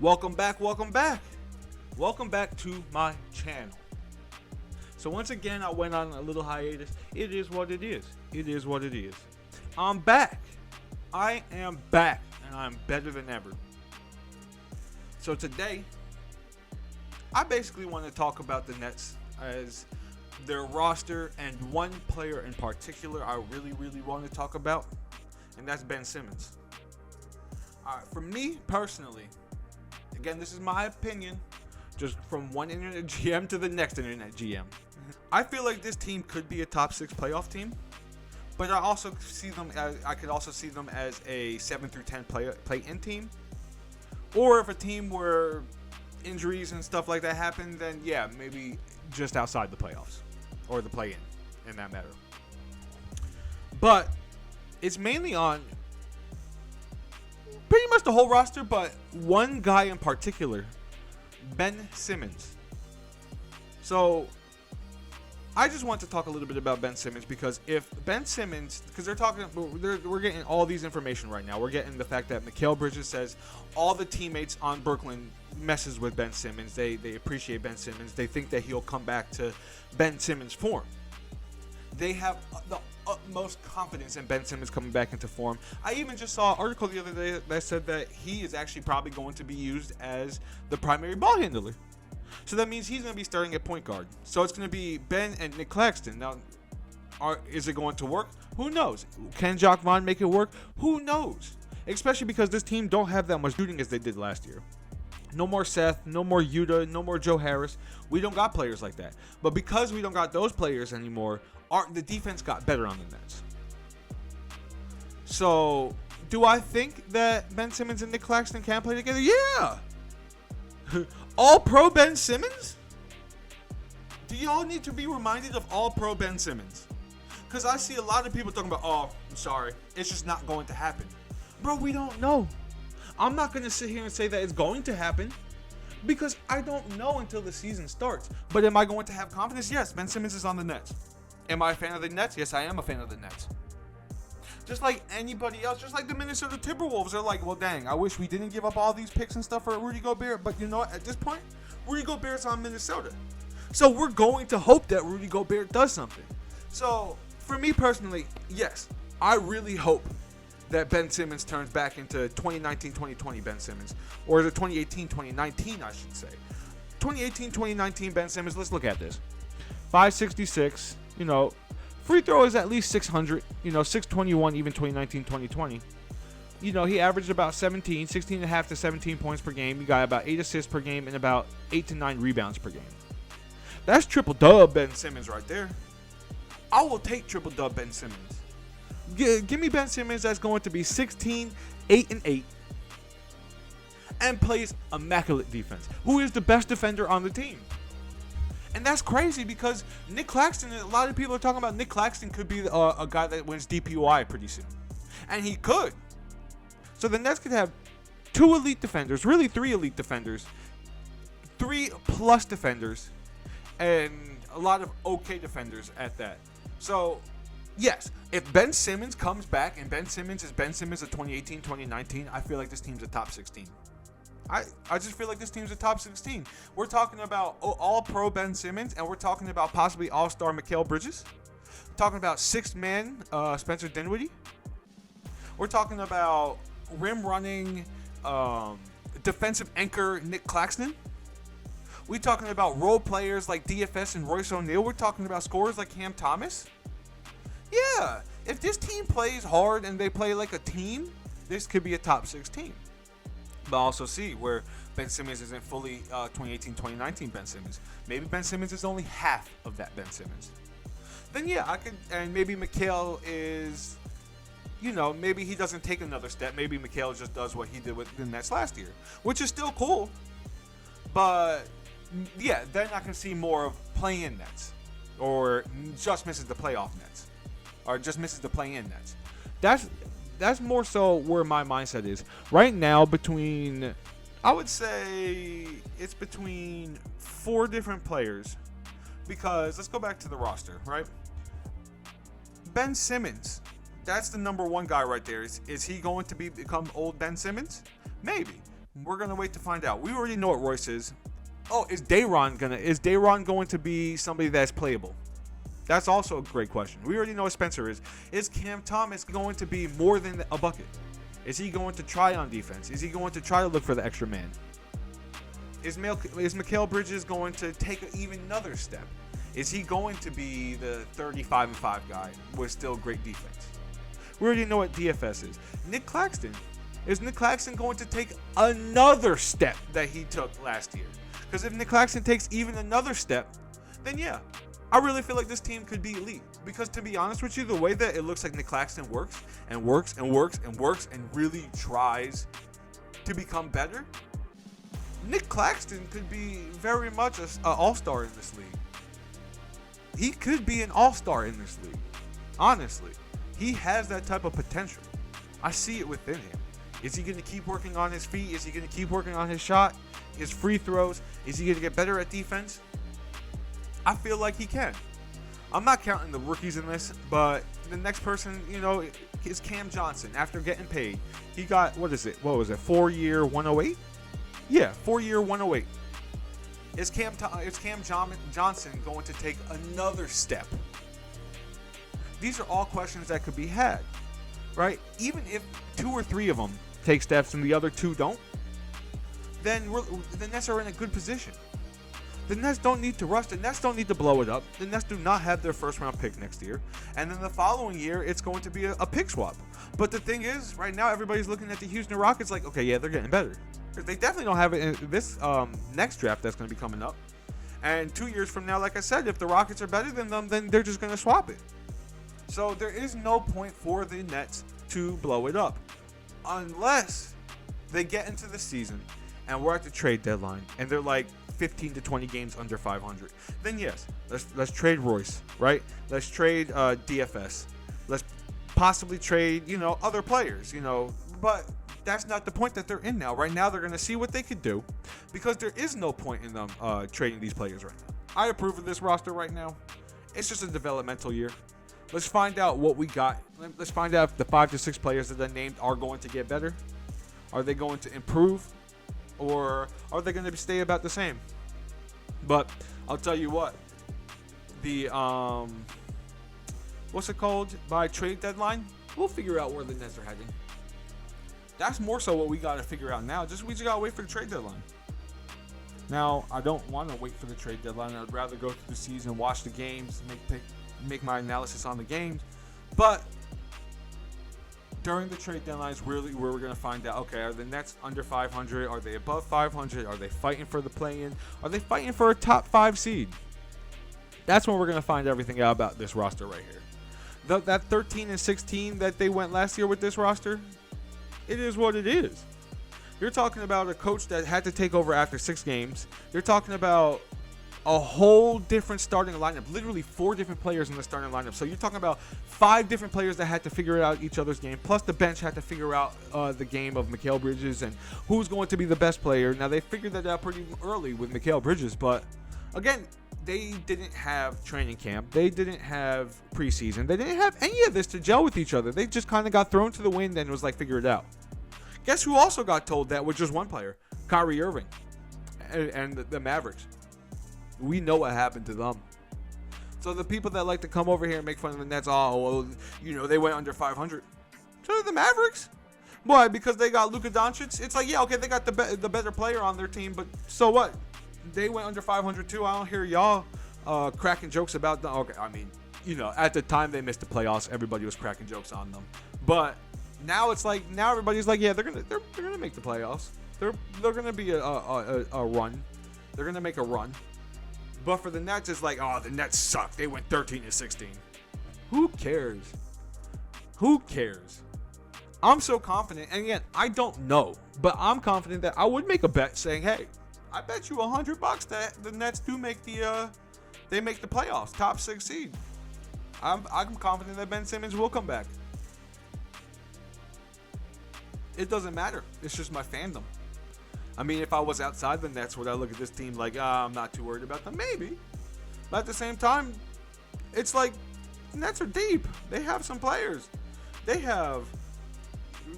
Welcome back, welcome back. Welcome back to my channel. So once again, I went on a little hiatus. It is what it is. It is what it is. I'm back. I am back, and I'm better than ever. So today, I basically want to talk about the Nets as their roster and one player in particular I really want to talk about, and that's Ben Simmons. For me personally, again, this is my opinion, just from one internet GM to the next internet GM. I feel like this team could be a top 6 playoff team, but I could also see them as a 7 through 10 play-in team. Or if a team where injuries and stuff like that happen, then yeah, maybe just outside the playoffs or the play-in in that matter. But it's mainly on pretty much the whole roster, but one guy in particular, Ben Simmons. So I just want to talk a little bit about Ben Simmons, because if Ben Simmons, because we're getting all these information right now. We're getting the fact that Mikal Bridges says all the teammates on Brooklyn messes with Ben Simmons. They appreciate Ben Simmons. They think that he'll come back to Ben Simmons form. They have the utmost confidence in Ben Simmons coming back into form. I even just saw an article the other day that said that he is actually probably going to be used as the primary ball handler. So that means he's going to be starting at point guard. So it's going to be Ben and Nick Claxton. Now, is it going to work? Who knows? Can Jacque Vaughn make it work? Who knows? Especially because this team don't have that much shooting as they did last year. No more Seth, no more Yuta, no more Joe Harris. We don't got players like that. But because we don't got those players anymore, the defense got better on the Nets. So, do I think that Ben Simmons and Nick Claxton can play together? Yeah! All-Pro Ben Simmons? Do y'all need to be reminded of All-Pro Ben Simmons? Because I see a lot of people talking about, oh, I'm sorry, it's just not going to happen. Bro, we don't know. I'm not going to sit here and say that it's going to happen, because I don't know until the season starts. But am I going to have confidence? Yes, Ben Simmons is on the Nets. Am I a fan of the Nets? Yes, I am a fan of the Nets. Just like anybody else, just like the Minnesota Timberwolves are like, well, dang, I wish we didn't give up all these picks and stuff for Rudy Gobert. But you know what? At this point, Rudy Gobert's on Minnesota. So we're going to hope that Rudy Gobert does something. So for me personally, yes, I really hope that Ben Simmons turns back into 2019-2020 Ben Simmons. Or the 2018-2019, I should say. 2018-2019 Ben Simmons, let's look at this. 566, free throw is at least 600, 621 even 2019-2020. He averaged about 16 and a half to 17 points per game. He got about 8 assists per game and about 8 to 9 rebounds per game. That's triple dub Ben Simmons right there. I will take triple dub Ben Simmons. Give me Ben Simmons that's going to be 16, 8 and 8 and plays immaculate defense. Who is the best defender on the team? And that's crazy, because Nick Claxton, a lot of people are talking about Nick Claxton could be a guy that wins DPOI pretty soon. And he could. So the Nets could have 2 elite defenders, really 3 elite defenders, 3 plus defenders, and a lot of okay defenders at that. So, yes, if Ben Simmons comes back and Ben Simmons is Ben Simmons of 2018-2019, I feel like this team's a top 16. I just feel like this team's a top 16. We're talking about all-pro Ben Simmons, and we're talking about possibly all-star Mikal Bridges. We're talking about 6th man Spencer Dinwiddie. We're talking about rim-running defensive anchor Nick Claxton. We're talking about role players like DFS and Royce O'Neal. We're talking about scorers like Cam Thomas. Yeah, if this team plays hard and they play like a team, this could be a top 16. But also see where Ben Simmons isn't fully 2018-2019 Ben Simmons. Maybe Ben Simmons is only half of that Ben Simmons. Then yeah, I could, and maybe Mikal is, maybe he doesn't take another step. Maybe Mikal just does what he did with the Nets last year, which is still cool. But yeah, then I can see more of play-in Nets, or just misses the playoff Nets, or just misses the play-in Nets. That's more so where my mindset is. Right now, I would say it's between 4 different players. Because let's go back to the roster, right? Ben Simmons, that's the number 1 guy right there. Is he going to become old Ben Simmons? Maybe. We're gonna wait to find out. We already know what Royce is. Oh, is Day'Ron going to be somebody that's playable? That's also a great question. We already know what Spencer is. Is Cam Thomas going to be more than a bucket? Is he going to try on defense? Is he going to try to look for the extra man? Is Mikal Bridges going to take even another step? Is he going to be the 35-5 guy with still great defense? We already know what DFS is. Nick Claxton. Is Nick Claxton going to take another step that he took last year? Because if Nick Claxton takes even another step, then yeah, I really feel like this team could be elite. Because to be honest with you, the way that it looks like Nick Claxton works and works and works and works and really tries to become better, Nick Claxton could be very much an all-star in this league. He could be an all-star in this league. Honestly, he has that type of potential. I see it within him. Is he going to keep working on his feet? Is he going to keep working on his shot, his free throws? Is he going to get better at defense? I feel like he can. I'm not counting the rookies in this, but the next person, is Cam Johnson. After getting paid, he got, what was it, 4-year 108? Yeah, 4-year 108. Is Cam Johnson going to take another step? These are all questions that could be had, right? Even if 2 or 3 of them take steps and the other 2 don't, then the Nets are in a good position. The Nets don't need to rush. The Nets don't need to blow it up. The Nets do not have their first-round pick next year. And then the following year, it's going to be a pick swap. But the thing is, right now, everybody's looking at the Houston Rockets like, okay, yeah, they're getting better. They definitely don't have it in this next draft that's going to be coming up. And 2 years from now, like I said, if the Rockets are better than them, then they're just going to swap it. So there is no point for the Nets to blow it up. Unless they get into the season and we're at the trade deadline and they're like 15 to 20 games under 500. Then yes, let's trade Royce, right? Let's trade DFS. Let's possibly trade, other players, But that's not the point that they're in now. Right now, they're going to see what they could do because there is no point in them trading these players right now. I approve of this roster right now. It's just a developmental year. Let's find out what we got. Let's find out if the 5 to 6 players that I named are going to get better. Are they going to improve? Or are they going to stay about the same? But I'll tell you what. The, what's it called? By trade deadline, we'll figure out where the Nets are heading. That's more so what we got to figure out now. We just got to wait for the trade deadline. Now, I don't want to wait for the trade deadline. I'd rather go through the season, watch the games, make my analysis on the games. But during the trade deadline is really where we're going to find out, okay, are the Nets under 500? Are they above 500? Are they fighting for the play-in? Are they fighting for a top 5 seed? That's when we're going to find everything out about this roster right here. That 13-16 that they went last year with this roster, it is what it is. You're talking about a coach that had to take over after 6 games. You're talking about a whole different starting lineup, literally 4 different players in the starting lineup. So you're talking about 5 different players that had to figure out each other's game, plus the bench had to figure out the game of Mikal Bridges and who's going to be the best player. Now, they figured that out pretty early with Mikal Bridges, but again, they didn't have training camp. They didn't have preseason. They didn't have any of this to gel with each other. They just kind of got thrown to the wind and was like, figure it out. Guess who also got told that with just one player? Kyrie Irving and the Mavericks. We know what happened to them. So the people that like to come over here and make fun of the Nets, they went under 500. So did the Mavericks. Why? Because they got Luka Doncic. It's like, yeah, okay, they got the better player on their team, but so what? They went under 500 too. I don't hear y'all cracking jokes about them. Okay, I mean, at the time they missed the playoffs, everybody was cracking jokes on them. But now it's like, now everybody's like, yeah, they're gonna make the playoffs. They're gonna be a run. They're gonna make a run. But for the Nets, it's like, oh, the Nets suck. They went 13-16. Who cares? Who cares? I'm so confident. And again, I don't know, but I'm confident that I would make a bet saying, hey, I bet you $100 that the Nets do make they make the playoffs, top 6 seed. I'm confident that Ben Simmons will come back. It doesn't matter. It's just my fandom. I mean, if I was outside the Nets, would I look at this team like, I'm not too worried about them? Maybe. But at the same time, it's like, the Nets are deep. They have some players. They have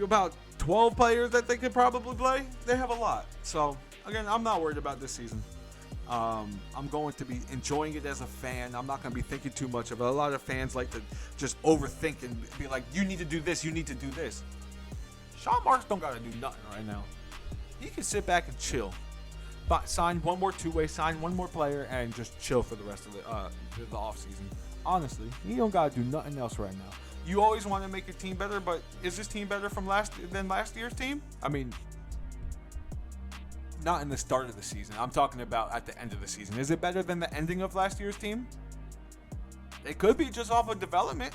about 12 players that they could probably play. They have a lot. So, again, I'm not worried about this season. I'm going to be enjoying it as a fan. I'm not going to be thinking too much of it. A lot of fans like to just overthink and be like, you need to do this, you need to do this. Sean Marks don't got to do nothing right now. He can sit back and chill. But sign one more two-way, sign one more player, and just chill for the rest of the offseason. Honestly, you don't got to do nothing else right now. You always want to make your team better, but is this team better than last year's team? I mean, not in the start of the season. I'm talking about at the end of the season. Is it better than the ending of last year's team? It could be just off of development.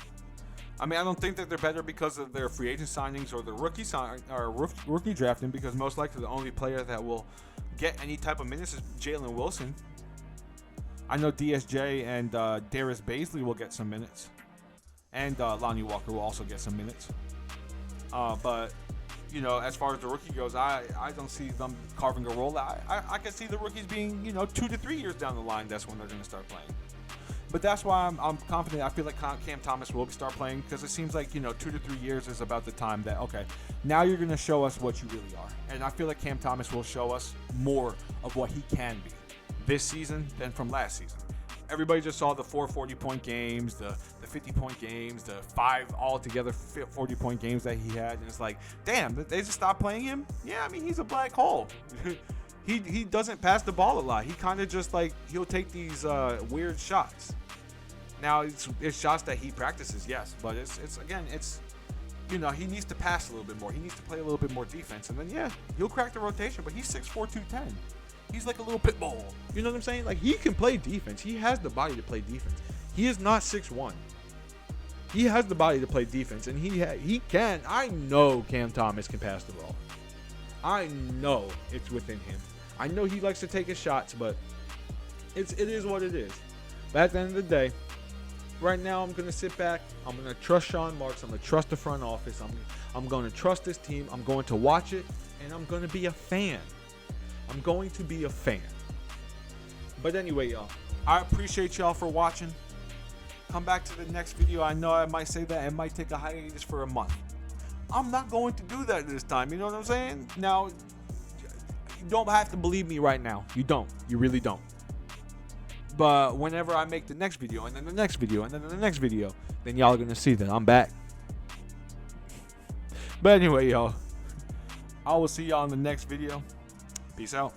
I mean, I don't think that they're better because of their free agent signings or the rookie drafting, because most likely the only player that will get any type of minutes is Jalen Wilson. I know DSJ and Darius Baisley will get some minutes. And Lonnie Walker will also get some minutes. But, you know, as far as the rookie goes, I don't see them carving a role. I can see the rookies being, 2 to 3 years down the line. That's when they're going to start playing. But that's why I'm confident. I feel like Cam Thomas will start playing, because it seems like, 2 to 3 years is about the time that, okay, now you're going to show us what you really are. And I feel like Cam Thomas will show us more of what he can be this season than from last season. Everybody just saw the 4 40-point games, the 50-point games, the 5 altogether 40-point games that he had. And it's like, damn, they just stopped playing him? Yeah, I mean, he's a black hole. He doesn't pass the ball a lot. He kind of just he'll take these weird shots. Now, it's shots that he practices, yes. But it's he needs to pass a little bit more. He needs to play a little bit more defense. And then, yeah, he'll crack the rotation, but he's 6'4", 210. He's like a little pit bull. You know what I'm saying? Like, he can play defense. He has the body to play defense. He is not 6'1". He has the body to play defense, and he can. I know Cam Thomas can pass the ball. I know it's within him. I know he likes to take his shots, but it is what it is. But at the end of the day, right now I'm going to sit back. I'm going to trust Sean Marks. I'm going to trust the front office. I'm going to trust this team. I'm going to watch it, and I'm going to be a fan. I'm going to be a fan. But anyway, y'all, I appreciate y'all for watching. Come back to the next video. I know I might say that it might take a hiatus for a month. I'm not going to do that this time. You know what I'm saying? Now, you don't have to believe me right now. You don't. You really don't. But whenever I make the next video, and then the next video, and then the next video, then y'all are going to see that I'm back. But anyway, y'all, I will see y'all in the next video. Peace out.